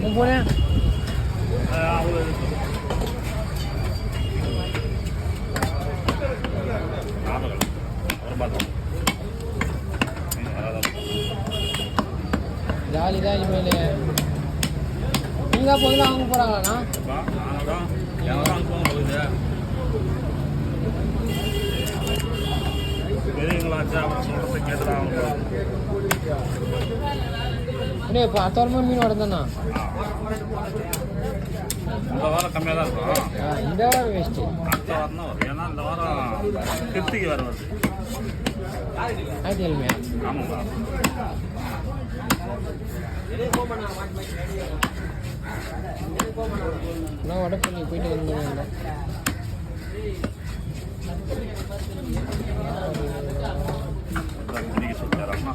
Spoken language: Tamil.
போனேன் ஜாலி தான் இனிமேல் நீங்கள் பொருள் வாங்க போகிறாங்களாண்ணா அண்ணே இப்போ அடுத்த வாரமாக மீன் வரதாண்ணா இந்த வாரம் கம்மியாக தான் இருக்கும். இந்த வாரம் வேஸ்ட்டு அடுத்த வாரம் தான் வரும். ஏன்னா இந்த வாரம் கிருத்திக்கு வேறு வருது. ஞாயிற்றுக்கிழமையா? ஆமாம்ப்பா. நான் வடப்பள்ளி போயிட்டு வந்துடுவேன். இன்னைக்கு சொல்லித்தரேன்.